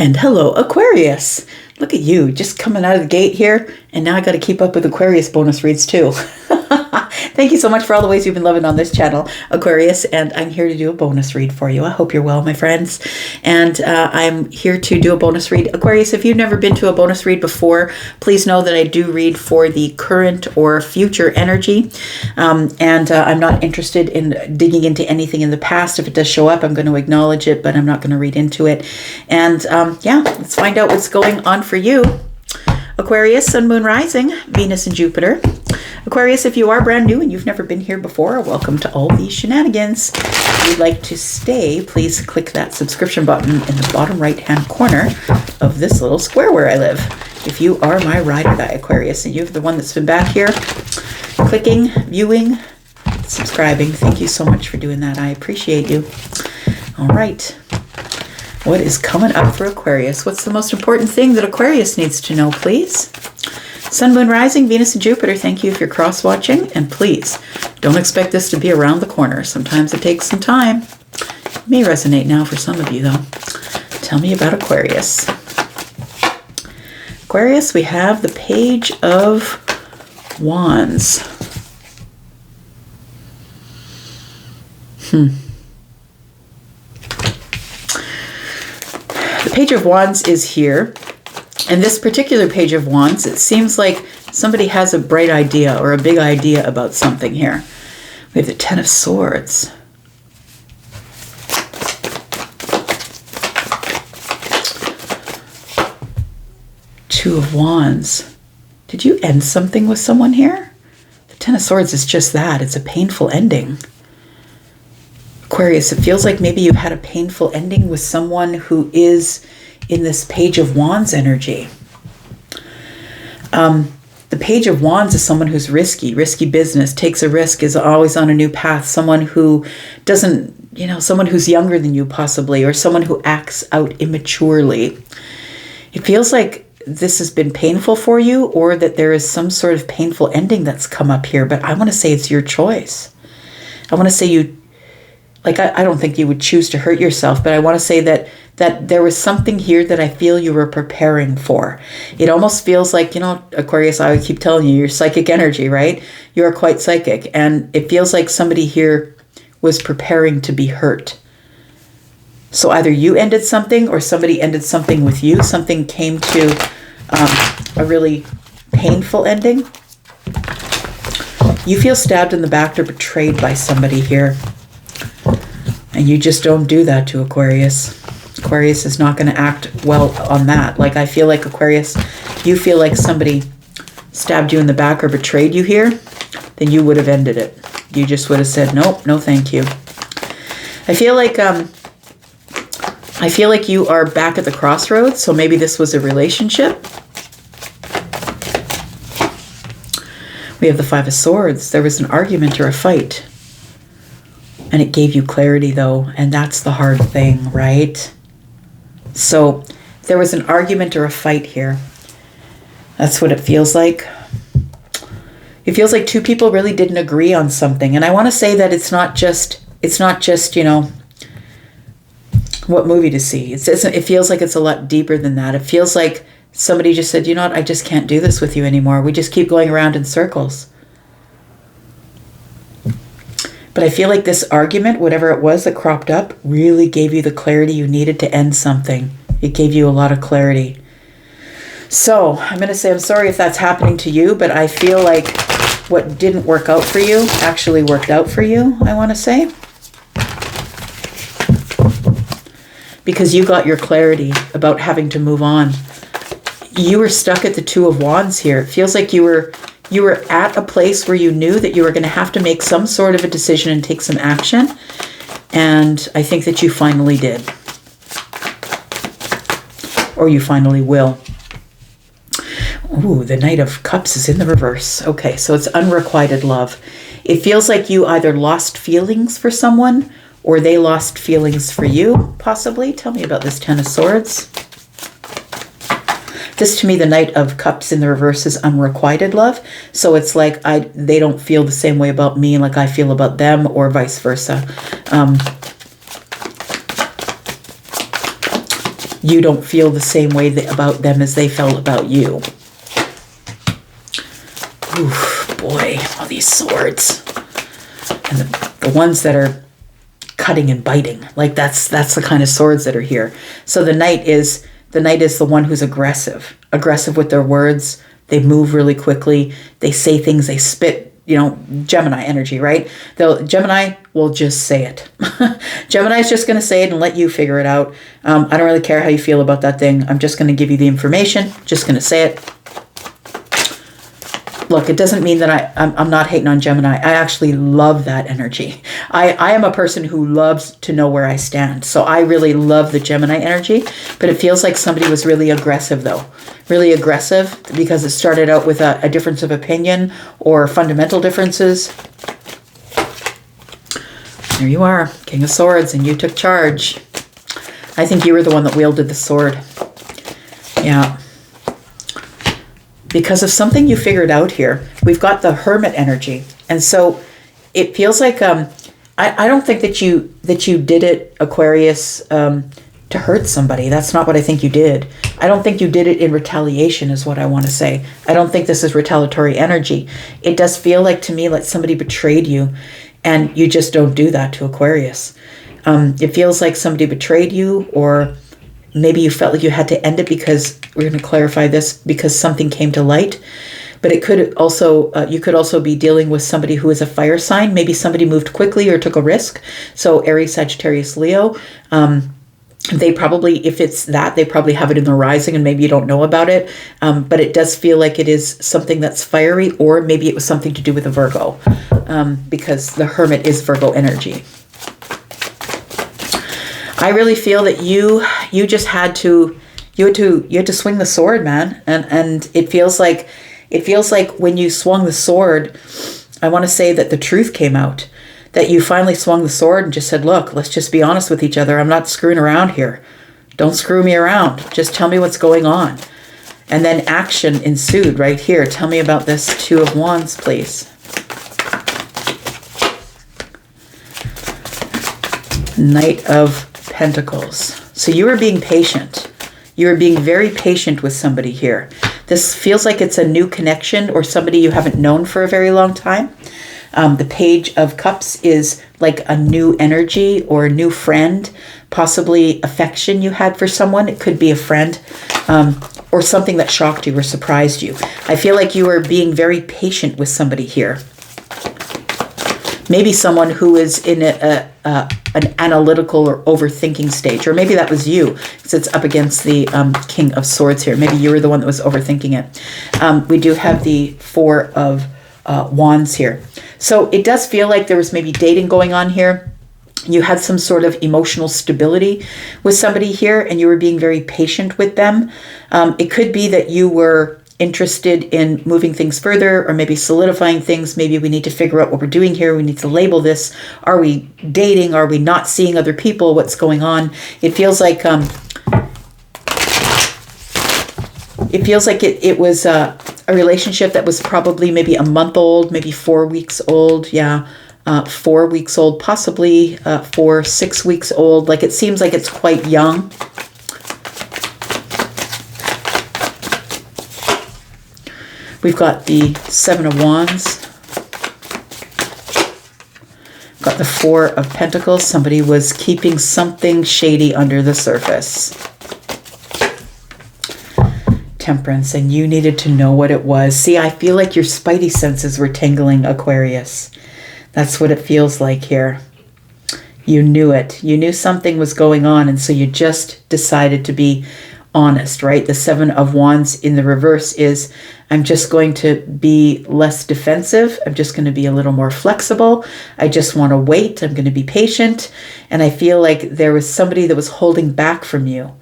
And hello, Aquarius. Look at you, just coming out of the gate here, and now I got to keep up with Aquarius bonus reads too. Thank you so much for all the ways you've been loving on this channel, Aquarius, and I'm here to do a bonus read for you. I hope you're well, my friends, and I'm here to do a bonus read. Aquarius, if you've never been to a bonus read before, please know that I do read for the current or future energy, and I'm not interested in digging into anything in the past. If it does show up, I'm going to acknowledge it, but I'm not going to read into it. And yeah, let's find out what's going on for you. Aquarius, Sun, Moon, Rising, Venus, and Jupiter. Aquarius, if you are brand new and you've never been here before, welcome to all these shenanigans. If you'd like to stay, please click that subscription button in the bottom right-hand corner of this little square where I live. If you are my ride or die, Aquarius, and you're the one that's been back here, clicking, viewing, subscribing, thank you so much for doing that. I appreciate you. All right. What is coming up for Aquarius? What's the most important thing that Aquarius needs to know, please? Sun, Moon, Rising, Venus, and Jupiter, thank you if you're cross-watching. And please, don't expect this to be around the corner. Sometimes it takes some time. It may resonate now for some of you, though. Tell me about Aquarius. Aquarius, we have the Page of Wands. The Page of Wands is here. And this particular Page of Wands, it seems like somebody has a bright idea or a big idea about something here. We have the Ten of Swords. Two of Wands. Did you end something with someone here? The Ten of Swords is just that. It's a painful ending. Aquarius, it feels like maybe you had a painful ending with someone who is in this Page of Wands energy. The Page of Wands is someone who's risky business, takes a risk, is always on a new path, someone who doesn't, someone who's younger than you possibly, or someone who acts out immaturely. It feels like this has been painful for you, or that there is some sort of painful ending that's come up here, but I want to say it's your choice. I want to say I don't think you would choose to hurt yourself, but I want to say that there was something here that I feel you were preparing for. It almost feels like, Aquarius, I would keep telling you, you're psychic energy, right? You're quite psychic. And it feels like somebody here was preparing to be hurt. So either you ended something or somebody ended something with you. Something came to a really painful ending. You feel stabbed in the back or betrayed by somebody here. And you just don't do that to Aquarius. Aquarius is not going to act well on that. Like, I feel like, Aquarius, you feel like somebody stabbed you in the back or betrayed you here, then you would have ended it. You just would have said, nope, no thank you. I feel like you are back at the crossroads, so maybe this was a relationship. We have the Five of Swords. There was an argument or a fight. And it gave you clarity, though, and that's the hard thing, right? So there was an argument or a fight here. That's what it feels like. It feels like two people really didn't agree on something. And I want to say that it's not just, what movie to see. It feels like it's a lot deeper than that. It feels like somebody just said, what, I just can't do this with you anymore. We just keep going around in circles. But I feel like this argument, whatever it was that cropped up, really gave you the clarity you needed to end something. It gave you a lot of clarity. So I'm going to say I'm sorry if that's happening to you, but I feel like what didn't work out for you actually worked out for you, I want to say. Because you got your clarity about having to move on. You were stuck at the Two of Wands here. It feels like you were at a place where you knew that you were going to have to make some sort of a decision and take some action. And I think that you finally did. Or you finally will. Ooh, the Knight of Cups is in the reverse. Okay, so it's unrequited love. It feels like you either lost feelings for someone or they lost feelings for you, possibly. Tell me about this Ten of Swords. This, to me, the Knight of Cups in the reverse is unrequited love. So it's like they don't feel the same way about me like I feel about them, or vice versa. you don't feel the same way about them as they felt about you. Oof, boy, all these swords. And the ones that are cutting and biting, like that's the kind of swords that are here. So the knight is the one who's aggressive with their words. They move really quickly. They say things, they spit, Gemini energy, right? Gemini will just say it. Gemini's just going to say it and let you figure it out. I don't really care how you feel about that thing. I'm just going to give you the information, just going to say it. Look, it doesn't mean that I'm not hating on Gemini. I actually love that energy. I am a person who loves to know where I stand. So I really love the Gemini energy, but it feels like somebody was really aggressive though. Really aggressive because it started out with a difference of opinion or fundamental differences. There you are, King of Swords, and you took charge. I think you were the one that wielded the sword. Yeah. Because of something you figured out here, we've got the Hermit energy. And so it feels like, I don't think that you did it, Aquarius, to hurt somebody. That's not what I think you did. I don't think you did it in retaliation is what I want to say. I don't think this is retaliatory energy. It does feel like to me like somebody betrayed you, and you just don't do that to Aquarius. It feels like somebody betrayed you, or maybe you felt like you had to end it because, we're going to clarify this, because something came to light. But it could also, you could also be dealing with somebody who is a fire sign. Maybe somebody moved quickly or took a risk. So Aries, Sagittarius, Leo, they probably, if it's that, they probably have it in the rising and maybe you don't know about it. But it does feel like it is something that's fiery, or maybe it was something to do with a Virgo, because the Hermit is Virgo energy. I really feel that you just had to swing the sword, man. And it feels like when you swung the sword, I want to say that the truth came out. That you finally swung the sword and just said, look, let's just be honest with each other. I'm not screwing around here. Don't screw me around. Just tell me what's going on. And then action ensued right here. Tell me about this Two of Wands, please. Knight of Pentacles. So you were being patient. You were being very patient with somebody here. This feels like it's a new connection or somebody you haven't known for a very long time. The Page of Cups is like a new energy or a new friend, possibly affection you had for someone. It could be a friend, or something that shocked you or surprised you. I feel like you were being very patient with somebody here. Maybe someone who is in an analytical or overthinking stage, or maybe that was you, because it's up against the King of Swords here. Maybe you were the one that was overthinking it. We do have the Four of Wands here. So it does feel like there was maybe dating going on here. You had some sort of emotional stability with somebody here, and you were being very patient with them. It could be that you were interested in moving things further, or maybe solidifying things. Maybe we need to figure out what we're doing here. We need to label this. Are we dating? Are we not seeing other people? What's going on? It feels like it was a relationship that was probably maybe a month old, maybe 4 weeks old. Yeah. 4 weeks old, possibly 6 weeks old. Like, it seems like it's quite young. We've got the Seven of Wands. Got the Four of Pentacles. Somebody was keeping something shady under the surface. Temperance, and you needed to know what it was. See, I feel like your spidey senses were tingling, Aquarius. That's what it feels like here. You knew it. You knew something was going on, and so you just decided to be honest, right? The Seven of Wands in the reverse is, I'm just going to be less defensive. I'm just going to be a little more flexible. I just want to wait. I'm going to be patient. And I feel like there was somebody that was holding back from you.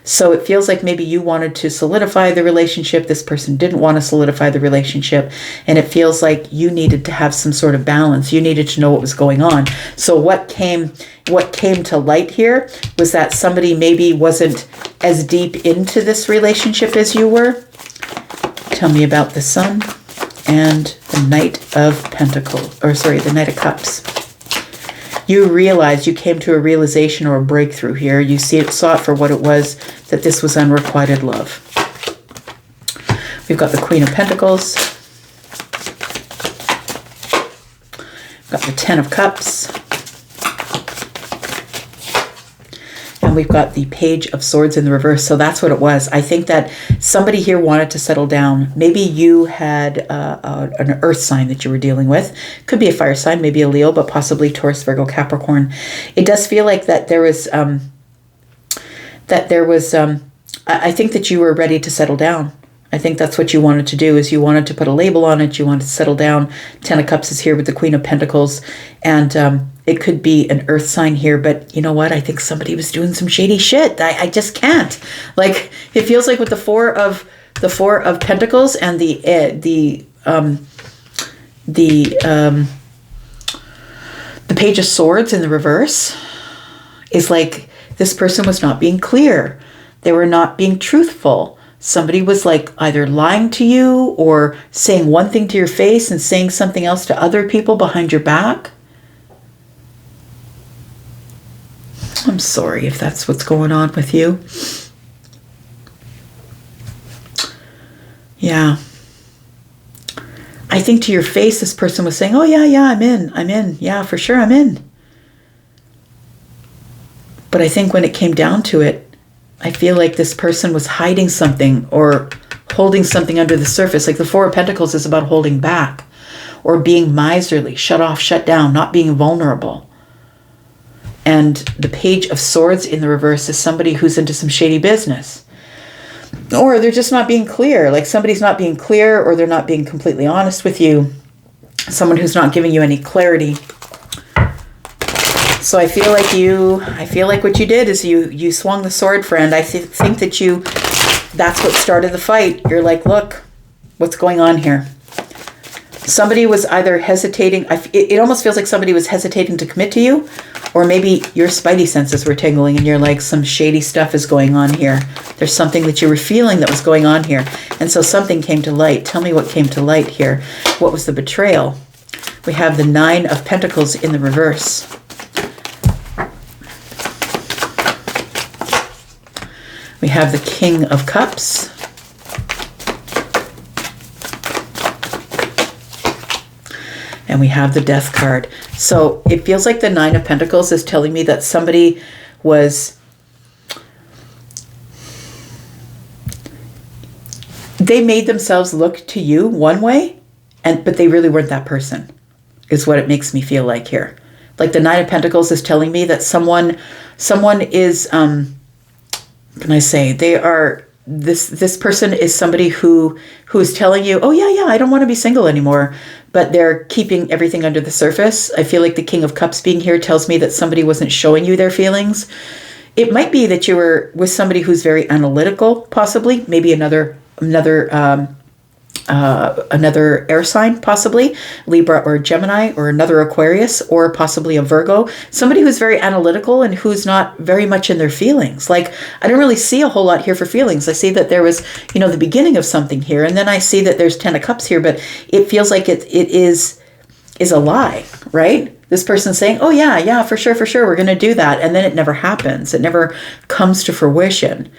So it feels like maybe you wanted to solidify the relationship. This person didn't want to solidify the relationship. And it feels like you needed to have some sort of balance. You needed to know what was going on. So what came to light here was that somebody maybe wasn't as deep into this relationship as you were. Tell me about the Sun and the Knight of Pentacles, or sorry, the Knight of Cups. You realized, you came to a realization or a breakthrough here. You saw it for what it was, that this was unrequited love. We've got the Queen of Pentacles. We've got the Ten of Cups. And we've got the Page of Swords in the reverse. So that's what it was. I think that somebody here wanted to settle down. Maybe you had an earth sign that you were dealing with. Could be a fire sign, maybe a Leo, but possibly Taurus, Virgo, Capricorn. It does feel like that there was, I think that you were ready to settle down. I think that's what you wanted to do, is you wanted to put a label on it. You wanted to settle down. Ten of Cups is here with the Queen of Pentacles. And it could be an earth sign here. But you know what? I think somebody was doing some shady shit. I just can't. Like, it feels like with the Four of Pentacles and the Page of Swords in the reverse is like this person was not being clear. They were not being truthful. Somebody was like either lying to you or saying one thing to your face and saying something else to other people behind your back. I'm sorry if that's what's going on with you. Yeah. I think to your face, this person was saying, oh yeah, I'm in. Yeah, for sure, I'm in. But I think when it came down to it, I feel like this person was hiding something or holding something under the surface. Like the Four of Pentacles is about holding back or being miserly, shut off, shut down, not being vulnerable. And the Page of Swords in the reverse is somebody who's into some shady business. Or they're just not being clear. Like somebody's not being clear, or they're not being completely honest with you. Someone who's not giving you any clarity. So I feel like what you did is you swung the sword, friend. I think that that's what started the fight. You're like, look, what's going on here? Somebody was either hesitating. It almost feels like somebody was hesitating to commit to you, or maybe your spidey senses were tingling and you're like, some shady stuff is going on here. There's something that you were feeling that was going on here. And so something came to light. Tell me what came to light here. What was the betrayal? We have the Nine of Pentacles in the reverse. We have the King of Cups. And we have the Death card. So it feels like the Nine of Pentacles is telling me that somebody was... They made themselves look to you one way, but they really weren't that person, is what it makes me feel like here. Like the Nine of Pentacles is telling me that someone is... can I say, they are, this person is somebody who is telling you, oh yeah, I don't want to be single anymore, but they're keeping everything under the surface. I feel like the King of Cups being here tells me that somebody wasn't showing you their feelings. It might be that you were with somebody who's very analytical, possibly, maybe another air sign, possibly Libra or Gemini, or another Aquarius, or possibly a Virgo, somebody who's very analytical and who's not very much in their feelings. Like, I don't really see a whole lot here for feelings. I see that there was, the beginning of something here, and then I see that there's Ten of Cups here, but it feels like it is a lie, right? This person's saying, oh yeah, for sure, we're going to do that. And then it never happens. It never comes to fruition.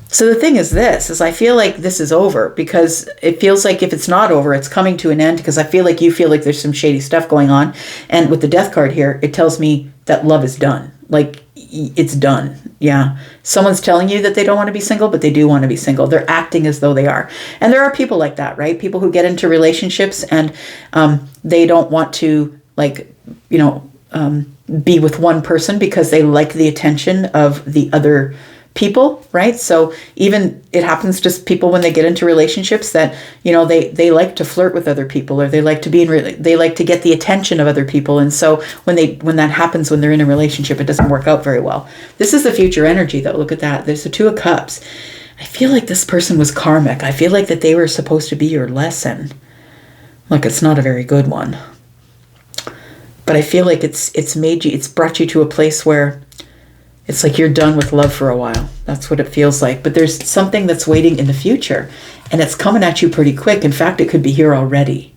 So the thing is I feel like this is over, because it feels like if it's not over, it's coming to an end, because I feel like you feel like there's some shady stuff going on. And with the Death card here, it tells me that love is done. Like, it's done. Yeah. Someone's telling you that they don't want to be single, but they do want to be single. They're acting as though they are. And there are people like that, right? People who get into relationships and they don't want to, be with one person because they like the attention of the other people, right? So even it happens to people when they get into relationships that, they like to flirt with other people, or they like to they like to get the attention of other people. And so when that happens, when they're in a relationship, it doesn't work out very well. This is the future energy though. Look at that. There's the Two of Cups. I feel like this person was karmic. I feel like that they were supposed to be your lesson. Look, it's not a very good one. But I feel like it's brought you to a place where it's like you're done with love for a while. That's what it feels like. But there's something that's waiting in the future, and it's coming at you pretty quick. In fact, it could be here already.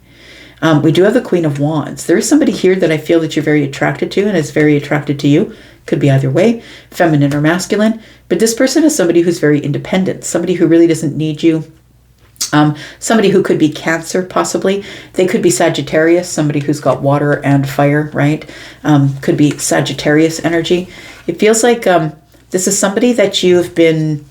We do have the Queen of Wands. There is somebody here that I feel that you're very attracted to and is very attracted to you. Could be either way, feminine or masculine. But this person is somebody who's very independent, somebody who really doesn't need you. Somebody who could be Cancer, possibly. They could be Sagittarius, somebody who's got water and fire, right? Could be Sagittarius energy. It feels like this is somebody that you've been...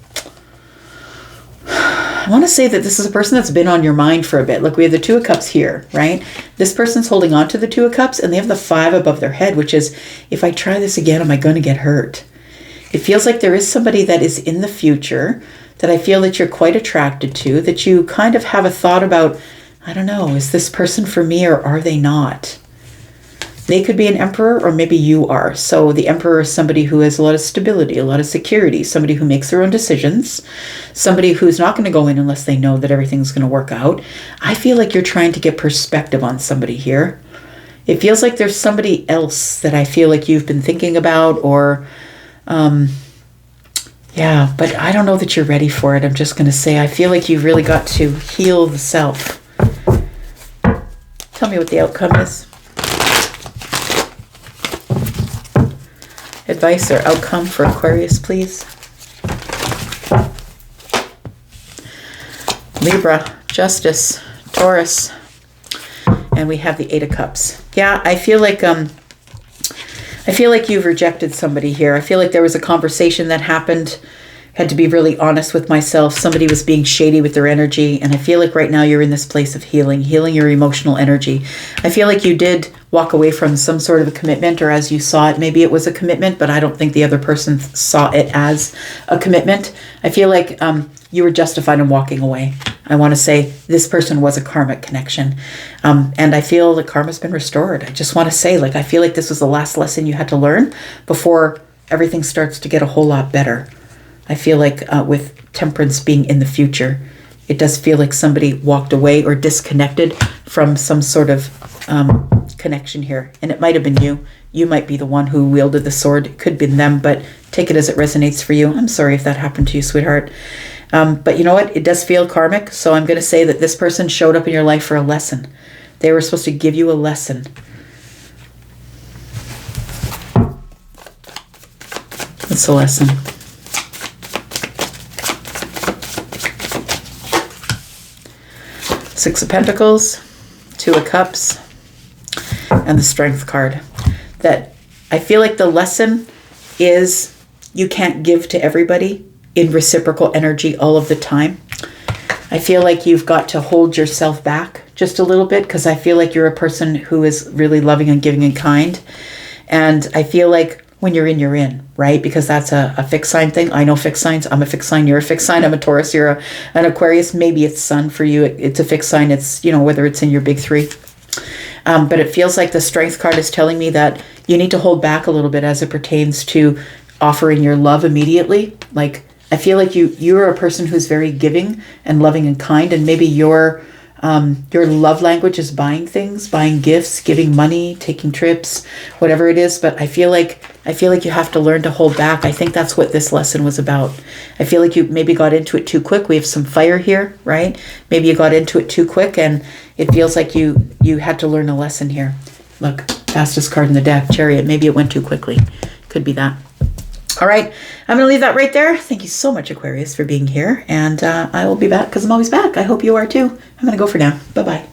I want to say that this is a person that's been on your mind for a bit. Look, we have the Two of Cups here, right? This person's holding on to the Two of Cups, and they have the 5 above their head, which is, if I try this again, am I going to get hurt? It feels like there is somebody that is in the future that I feel that you're quite attracted to, that you kind of have a thought about, I don't know, is this person for me or are they not? They could be an emperor or maybe you are. So the emperor is somebody who has a lot of stability, a lot of security, somebody who makes their own decisions, somebody who's not going to go in unless they know that everything's going to work out. I feel like you're trying to get perspective on somebody here. It feels like there's somebody else that I feel like you've been thinking about or... yeah, but I don't know that you're ready for it. I'm just going to say, I feel like you've really got to heal the self. Tell me what the outcome is. Advice or outcome for Aquarius, please. Libra, Justice, Taurus, and we have the 8 of Cups. Yeah, I feel like you've rejected somebody here. I feel like there was a conversation that happened. Had to be really honest with myself. Somebody was being shady with their energy. And I feel like right now you're in this place of healing your emotional energy. I feel like you did walk away from some sort of a commitment, or as you saw it, maybe it was a commitment, but I don't think the other person saw it as a commitment. I feel like you were justified in walking away. I want to say this person was a karmic connection. And I feel the karma's been restored. I just want to say, like, I feel like this was the last lesson you had to learn before everything starts to get a whole lot better. I feel like with Temperance being in the future, it does feel like somebody walked away or disconnected from some sort of connection here. And it might have been you. You might be the one who wielded the sword. It could have been them, but take it as it resonates for you. I'm sorry if that happened to you, sweetheart. But you know what? It does feel karmic. So I'm going to say that this person showed up in your life for a lesson. They were supposed to give you a lesson. What's the lesson? Six of Pentacles, Two of Cups, and the Strength card. That I feel like the lesson is you can't give to everybody in reciprocal energy all of the time. I feel like you've got to hold yourself back just a little bit, because I feel like you're a person who is really loving and giving and kind. And I feel like when you're in, right? Because that's a fixed sign thing. I know fixed signs. I'm a fixed sign. You're a fixed sign. I'm a Taurus. You're an Aquarius. Maybe it's Sun for you. It's a fixed sign. It's, whether it's in your big 3. But it feels like the Strength card is telling me that you need to hold back a little bit as it pertains to offering your love immediately. Like, I feel like you're a person who's very giving and loving and kind, and maybe your love language is buying things, buying gifts, giving money, taking trips, whatever it is. But I feel like you have to learn to hold back. I think that's what this lesson was about. I feel like you maybe got into it too quick. We have some fire here, right? Maybe you got into it too quick, and it feels like you had to learn a lesson here. Look, fastest card in the deck, Chariot. Maybe it went too quickly. Could be that. All right, I'm going to leave that right there. Thank you so much, Aquarius, for being here. And I will be back because I'm always back. I hope you are too. I'm going to go for now. Bye-bye.